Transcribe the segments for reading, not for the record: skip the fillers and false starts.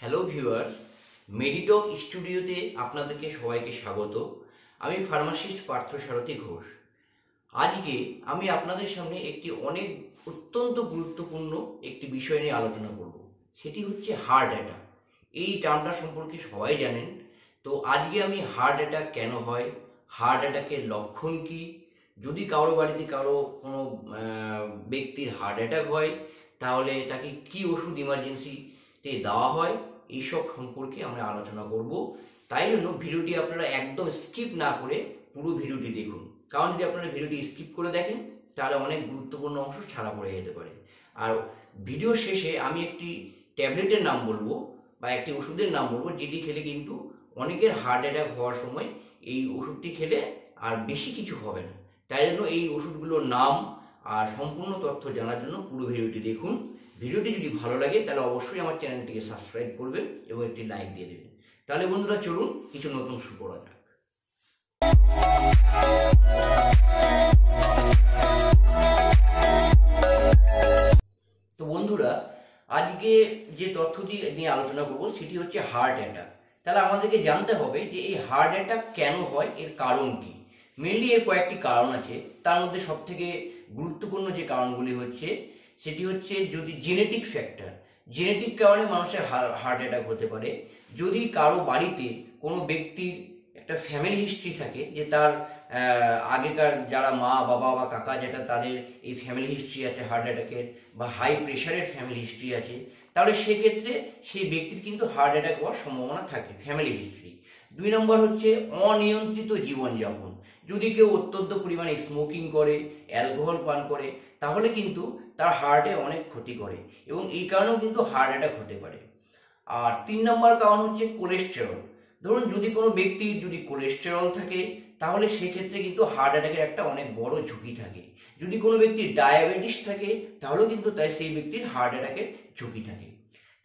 Hello viewers, মেডিটক স্টুডিওতে আপনাদেরকে সবাইকে স্বাগত। আমি ফার্মাসিস্ট পার্থসারথী ঘোষ। আজকে আমি আপনাদের সামনে একটি অত্যন্ত গুরুত্বপূর্ণ একটি বিষয় নিয়ে আলোচনা করব। সেটি হচ্ছে হার্ট অ্যাটাক। এই টার্মটা সম্পর্কে সবাই জানেন। তো আজকে আমি হার্ট অ্যাটাক কেন হয়, হার্ট অ্যাটাকের লক্ষণ কি, যদি কারো বাড়িতে কোনো ব্যক্তির হার্ট অ্যাটাক হয় তাহলে তাকে কি ওষুধ ইমার্জেন্সিতে দেওয়া হয়, এইসব সম্পর্কে আমরা আলোচনা করব। তাই জন্য ভিডিওটি আপনারা একদম স্কিপ না করে পুরো ভিডিওটি দেখুন, কারণ যদি আপনারা ভিডিওটি স্কিপ করে দেখেন তাহলে অনেক গুরুত্বপূর্ণ অংশ ছাড়া পড়ে যেতে পারে। আর ভিডিও শেষে আমি একটি ট্যাবলেটের নাম বলবো বা একটি ওষুধের নাম বলবো, যেটি খেলে কিন্তু অনেকের হার্ট অ্যাটাক হওয়ার সময় এই ওষুধটি খেলে আর বেশি কিছু হবে না। তাই জন্য এই ওষুধগুলোর নাম আর সম্পূর্ণ তথ্য জানার জন্য পুরো ভিডিওটি দেখুন। ভিডিওটি যদি ভালো লাগে তাহলে অবশ্যই আমার চ্যানেলটিকে সাবস্ক্রাইব করবেন এবং একটি লাইক দিয়ে দেবেন। তাহলে বন্ধুরা চলুন কিছু নতুন শুরু করা যাক। তো বন্ধুরা, আজকে যে তথ্যটি নিয়ে আলোচনা করব সেটি হচ্ছে হার্ট অ্যাটাক। তাহলে আমাদেরকে জানতে হবে যে এই হার্ট অ্যাটাক কেন হয়, এর কারণ কি। মেনলি এর কয়েকটি কারণ আছে। তার মধ্যে সব থেকে গুরুত্বপূর্ণ যে কারণগুলি হচ্ছে সেটি হচ্ছে যদি জেনেটিক ফ্যাক্টর, জেনেটিক কারণে মানুষের হার্ট অ্যাটাক হতে পারে। যদি কারো বাড়িতে কোনো ব্যক্তির একটা ফ্যামিলি হিস্ট্রি থাকে, যে তার আগেকার যারা মা বাবা বা কাকা যেটা তাদের এই ফ্যামিলি হিস্ট্রি আছে হার্ট অ্যাটাকের, বা হাই প্রেশারের ফ্যামিলি হিস্ট্রি আছে, তাহলে সেক্ষেত্রে সেই ব্যক্তির কিন্তু হার্ট অ্যাটাক হওয়ার সম্ভাবনা থাকে, ফ্যামিলি হিস্ট্রি। 2 নম্বর হচ্ছে অনিয়ন্ত্রিত জীবনযাপন। যদি কেউ অত্যন্ত পরিমাণে স্মোকিং করে, অ্যালকোহল পান করে, তাহলে কিন্তু তার হার্টে অনেক ক্ষতি করে এবং এই কারণেও কিন্তু হার্ট অ্যাটাক হতে পারে। আর 3 নম্বর কারণ হচ্ছে কোলেস্টেরল। ধরুন যদি কোনো ব্যক্তির যদি কোলেস্টেরল থাকে তাহলে সেক্ষেত্রে কিন্তু হার্ট অ্যাটাকের একটা অনেক বড় ঝুঁকি থাকে। যদি কোনো ব্যক্তির ডায়াবেটিস থাকে তাহলেও কিন্তু তাই সেই ব্যক্তির হার্ট অ্যাটাকের ঝুঁকি থাকে।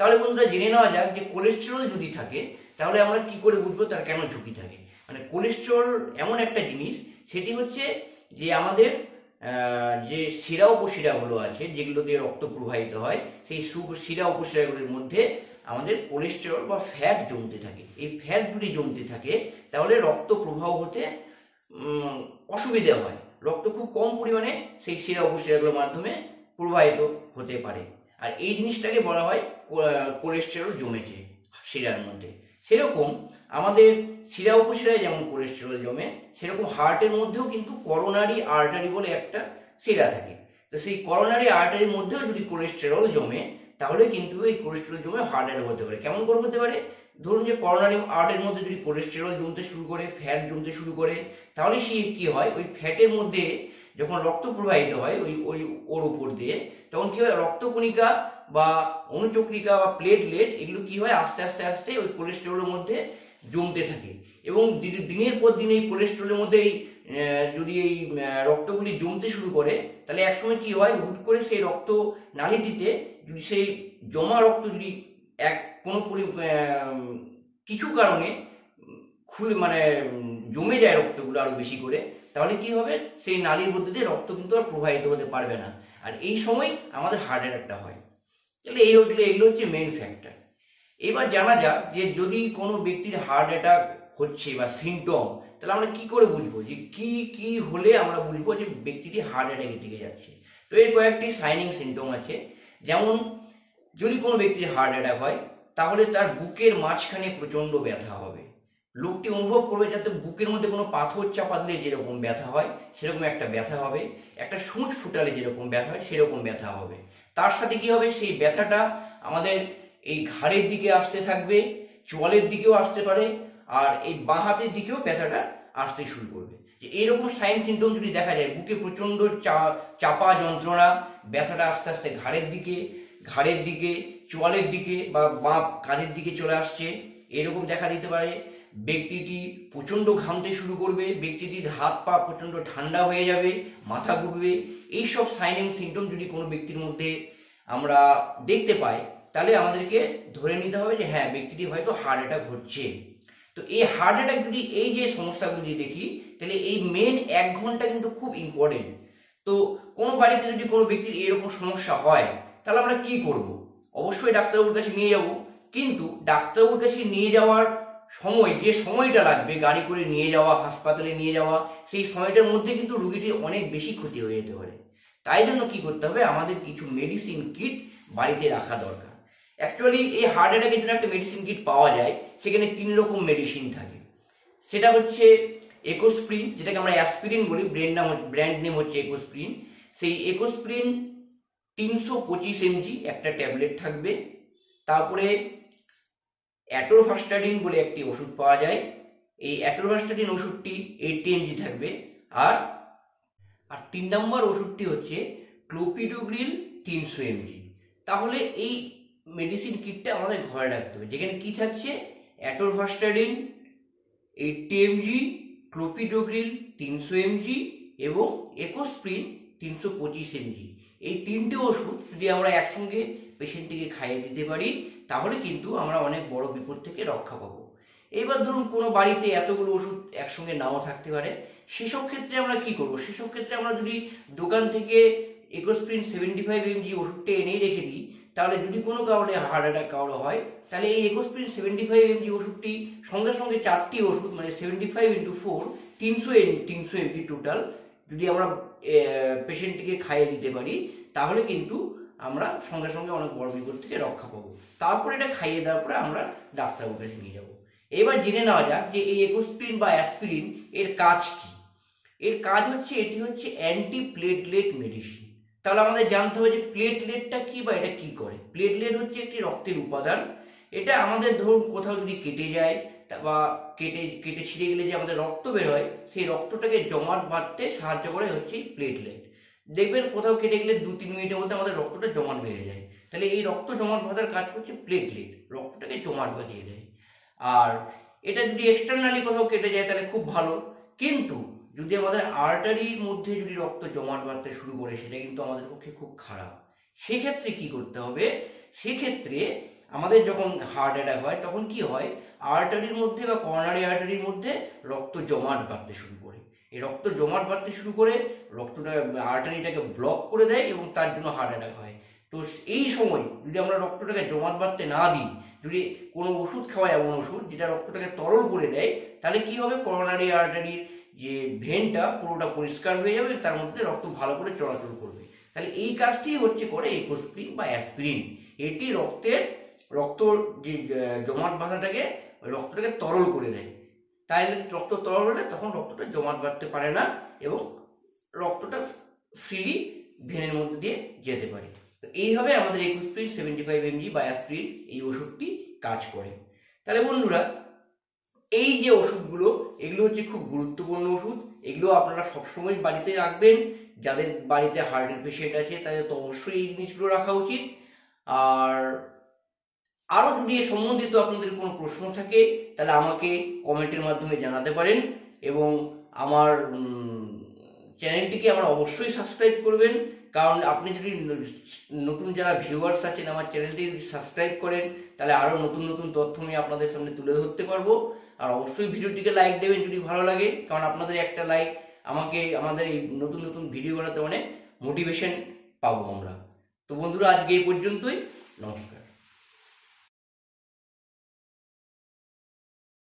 তাহলে বন্ধুরা জেনে নেওয়া যাক যে কোলেস্টেরল যদি থাকে তাহলে আমরা কি করে বুঝবো তার কেন ঝুঁকি থাকে। মানে কোলেস্টেরল এমন একটা জিনিস, সেটি হচ্ছে যে আমাদের যে শিরা উপশিরাগুলো আছে যেগুলো দিয়ে রক্ত প্রবাহিত হয়, সেই শিরা উপশিরাগুলির মধ্যে আমাদের কোলেস্টেরল বা ফ্যাট জমতে থাকে। এই ফ্যাট যদি জমতে থাকে তাহলে রক্ত প্রবাহ হতে অসুবিধা হয়, রক্ত খুব কম পরিমাণে সেই শিরা উপশিরাগুলোর মাধ্যমে প্রবাহিত হতে পারে। আর এই জিনিসটাকে বলা হয় কোলেস্টেরল জমেছে শিরার মধ্যে। সেরকম আমাদের শিরা উপশিরায় যেমন কোলেস্টেরল জমে, সেরকম হার্টের মধ্যেও কিন্তু করোনারি আর্টারি বলে একটা শিরা থাকে। তো সেই করোনারি আর্টারির মধ্যেও যদি কোলেস্টেরল জমে তাহলে কিন্তু এই কোলেস্টেরল জমে হার্ট অ্যাটাক হতে পারে। কেমন করে হতে পারে? ধরুন যে করোনারি আর্টারির মধ্যে যদি কোলেস্টেরল জমতে শুরু করে, ফ্যাট জমতে শুরু করে, তাহলে সে কি হয়, ওই ফ্যাটের মধ্যে যখন রক্ত প্রবাহিত হয় ওর উপর দিয়ে, তখন কি হয়, রক্তকণিকা বা অনুচক্রিকা বা প্লেটলেট এগুলো কি হয়, আস্তে আস্তে আস্তে ওই কোলেস্টেরলের মধ্যে জমতে থাকে এবং দিনের পর দিন এই কোলেস্টেরলের মধ্যে যদি এই রক্তগুলি জমতে শুরু করে, তাহলে একসময় কি হয়, হুট করে সেই রক্ত নালীটিতে যদি সেই জমা রক্ত যদি কোনো কিছু কারণে জমে যায় রক্তগুলো আরো বেশি করে, তাহলে কি হবে, সেই নালীর মধ্যে দিয়ে রক্ত কিন্তু আর প্রবাহিত হতে পারবে না, আর এই সময় আমাদের হার্ট অ্যাটাকটা হয়। তাহলে এগুলো হচ্ছে মেইন ফ্যাক্টর। এবার জানা যাক যে যদি কোনো ব্যক্তির হার্ট অ্যাটাক হচ্ছে বা সিমটম, তাহলে আমরা কি করে বুঝবো যে কি কি হলে আমরা বুঝবো যে ব্যক্তিটি হার্ট অ্যাটাকের দিকে যাচ্ছে। তো এর কয়েকটি সাইনিং সিমটম আছে। যেমন যদি কোনো ব্যক্তির হার্ট অ্যাটাক হয় তাহলে তার বুকের মাঝখানে প্রচন্ড ব্যথা হবে। লোকটি অনুভব করবে যাতে বুকের মধ্যে কোনো পাথর চাপা দিলে যেরকম ব্যথা হয় সেরকম একটা ব্যথা হবে, একটা সূঁচ ফুটালে যেরকম ব্যথা হয় সেরকম ব্যথা হবে। তার সাথে কি হবে, সেই ব্যথাটা আমাদের এই ঘাড়ের দিকে আসতে থাকবে, চোয়ালের দিকেও আসতে পারে, আর এই বাঁ হাতের দিকেও ব্যথাটা আসতে শুরু করবে। যে এইরকম সাইন সিমটম যদি দেখা যায়, বুকে প্রচন্ড চাপা যন্ত্রণা, ব্যথাটা আস্তে আস্তে ঘাড়ের দিকে, চোয়ালের দিকে বা বাঁ কাঁধের দিকে চলে আসছে, এরকম দেখা দিতে পারে। ব্যক্তিটি প্রচন্ড ঘামতে শুরু করবে, ব্যক্তিটির হাত পা প্রচন্ড ঠান্ডা হয়ে যাবে, মাথা ঘুরবে। এইসব সাইনিং সিমটম যদি কোনো ব্যক্তির মধ্যে আমরা দেখতে পাই তাহলে আমাদেরকে ধরে নিতে হবে যে হ্যাঁ, ব্যক্তিটি হয়তো হার্ট অ্যাটাক হচ্ছে। তো এই হার্ট অ্যাটাক যদি এই যে সমস্যাগুলো যদি দেখি, তাহলে এই মেন 1 ঘন্টা কিন্তু খুব ইম্পর্টেন্ট। তো কোনো বাড়িতে যদি কোনো ব্যক্তির এরকম সমস্যা হয় তাহলে আমরা কি করব? অবশ্যই ডাক্তারবাবুর কাছে নিয়ে যাব, কিন্তু ডাক্তারবাবুর কাছে নিয়ে যাওয়ার সময়, যে সময়টা লাগবে গাড়ি করে নিয়ে যাওয়া, হাসপাতালে নিয়ে যাওয়া, সেই সময়টার মধ্যে কিন্তু রুগীটির অনেক বেশি ক্ষতি হয়ে যেতে পারে। তাই জন্য কি করতে হবে, আমাদের কিছু মেডিসিন কিট বাড়িতে রাখা দরকার। অ্যাকচুয়ালি এই হার্ট অ্যাটাকের জন্য একটা মেডিসিন কিট পাওয়া যায়, সেখানে 3 রকম মেডিসিন থাকে। সেটা হচ্ছে একোস্প্রিন, যেটাকে আমরা অ্যাসপিরিন বলি, ব্র্যান্ড নেম হচ্ছে একোস্প্রিন। সেই একোস্প্রিন 325 mg একটা ট্যাবলেট থাকবে। তারপরে অ্যাটোরভাস্টাডিন বলে একটি ওষুধ পাওয়া যায়, এই অ্যাটোরভাস্টাডিন ওষুধটি 80 mg থাকবে। আর 3 নম্বর ওষুধটি হচ্ছে ক্লোপিডোগ্রিল 300 mg। তাহলে এই মেডিসিন কিটটা আমাদের ঘরে রাখতে হবে, যেখানে কি থাকছে, অ্যাটোরভাস্টাডিন 80 mg, ক্লোপিডোগ্রিল 300 mg এবং একোস্প্রিন 325 mg। এই 3টে ওষুধ যদি আমরা একসঙ্গে পেশেন্টটিকে খাইয়ে দিতে পারি, তাহলে কিন্তু আমরা অনেক বড় বিপদ থেকে রক্ষা পাবো। এবার ধরুন কোনো বাড়িতে এতগুলো ওষুধ একসঙ্গে নাও থাকতে পারে, সেসব ক্ষেত্রে আমরা কি করব, সেসব ক্ষেত্রে আমরা যদি দোকান থেকে একোস্প্রিন 75 mg ওষুধটা এনেই রেখে দিই, তাহলে যদি কোনো কারণে হার্ট অ্যাটাক কারো হয়, তাহলে এই একোস্প্রিন 75 mg ওষুধটি সঙ্গে সঙ্গে 4টি ওষুধ, মানে 75 × 4 300 mg টোটাল যদি আমরা পেশেন্টটিকে খাইয়ে দিতে পারি, তাহলে কিন্তু আমরা সঙ্গে সঙ্গে অনেক বড় বিপদ থেকে রক্ষা পাবো। তারপরে এটা খাইয়ে দেওয়ার পরে আমরা ডাক্তারবাবুর কাছে নিয়ে যাবো। এবার জেনে নেওয়া যাক যে এই একোস্প্রিন বা অ্যাসপিরিন এর কাজ কি। এর কাজ হচ্ছে, এটি হচ্ছে অ্যান্টি প্লেটলেট মেডিসিন। তাহলে আমাদের জানতে হবে যে প্লেটলেটটা কি বা এটা কি করে। প্লেটলেট হচ্ছে একটি রক্তের উপাদান। এটা আমাদের ধরুন কোথাও যদি কেটে যায় বা কেটে ছিঁড়ে গেলে যে আমাদের রক্ত বের হয়, সেই রক্তটাকে জমাট বাঁধতে সাহায্য করে হচ্ছে প্লেটলেট। দেখবেন কোথাও কেটে গেলে 2-3 মিনিটের মধ্যে আমাদের রক্তটা জমাট বেঁধে যায়। তাহলে এই রক্ত জমাট বাঁধার কাজ করছে প্লেটলেট, রক্তটাকে জমাট বাঁধিয়ে দেয়। আর এটা যদি এক্সটার্নালি কোথাও কেটে যায় তাহলে খুব ভালো, কিন্তু যদি আমাদের আর্টারির মধ্যে যদি রক্ত জমাট বাঁধতে শুরু করে, সেটা কিন্তু আমাদের পক্ষে খুব খারাপ। সেক্ষেত্রে কি করতে হবে, সেক্ষেত্রে আমাদের যখন হার্ট অ্যাটাক হয় তখন কি হয়, আর্টারির মধ্যে বা করোনারি আর্টারির মধ্যে রক্ত জমাট বাঁধতে শুরু করে। এই রক্ত জমাট বাঁধতে শুরু করে রক্তটা আর্টারিটাকে ব্লক করে দেয় এবং তার জন্য হার্ট অ্যাটাক হয়। তো এই সময় যদি আমরা রক্তটাকে জমাট বাঁধতে না দিই, যদি কোনো ওষুধ খাওয়াই, এমন ওষুধ যেটা রক্তটাকে তরল করে দেয়, তাহলে কি হবে, করোনারি আর্টারির যে ভেনটা পুরোটা পরিষ্কার হয়ে যাবে, তার মধ্যে রক্ত ভালো করে চলাচল করবে। তাহলে এই কাজটি হচ্ছে করে একোস্প্রিন বা অ্যাসপিরিন। এটি রক্ত যে জমাট বাঁধাটাকে, রক্তটাকে তরল করে দেয়। তাই রক্ত তরল হলে তখন রক্তটা জমাট বাঁধতে পারে না এবং রক্তটা ফ্রিলি ভেনের মধ্যে দিয়ে যেতে পারে। তো এইভাবে আমাদের একোস্প্রিন 75 mg বা অ্যাসপিরিন এই ওষুধটি কাজ করে। তাহলে বন্ধুরা, এই যে ওষুধগুলো, এগুলো হচ্ছে খুব গুরুত্বপূর্ণ ওষুধ। এগুলো আপনারা সবসময় বাড়িতে রাখবেন। যাদের বাড়িতে হার্টের পেশেন্ট আছে তাদের তো অবশ্যই এই জিনিসগুলো রাখা উচিত। আর আরও যদি এ সম্বন্ধিত আপনাদের কোনো প্রশ্ন থাকে, তাহলে আমাকে কমেন্টের মাধ্যমে জানাতে পারেন এবং আমার চ্যানেলটিকে আমার অবশ্যই সাবস্ক্রাইব করবেন। কারণ আপনি যদি নতুন যারা ভিউয়ার্স আছেন আমার চ্যানেলটি যদি সাবস্ক্রাইব করেন, তাহলে আরও নতুন নতুন তথ্য আমি আপনাদের সামনে তুলে ধরতে পারবো। আর অবশ্যই ভিডিওটিকে লাইক দেবেন যদি ভালো লাগে, কারণ আপনাদের একটা লাইক আমাকে আমাদের এই নতুন নতুন ভিডিও বানাতে অনেক মোটিভেশন পাবো আমরা। তো বন্ধুরা, আজকে এই পর্যন্তই। নমস্কার।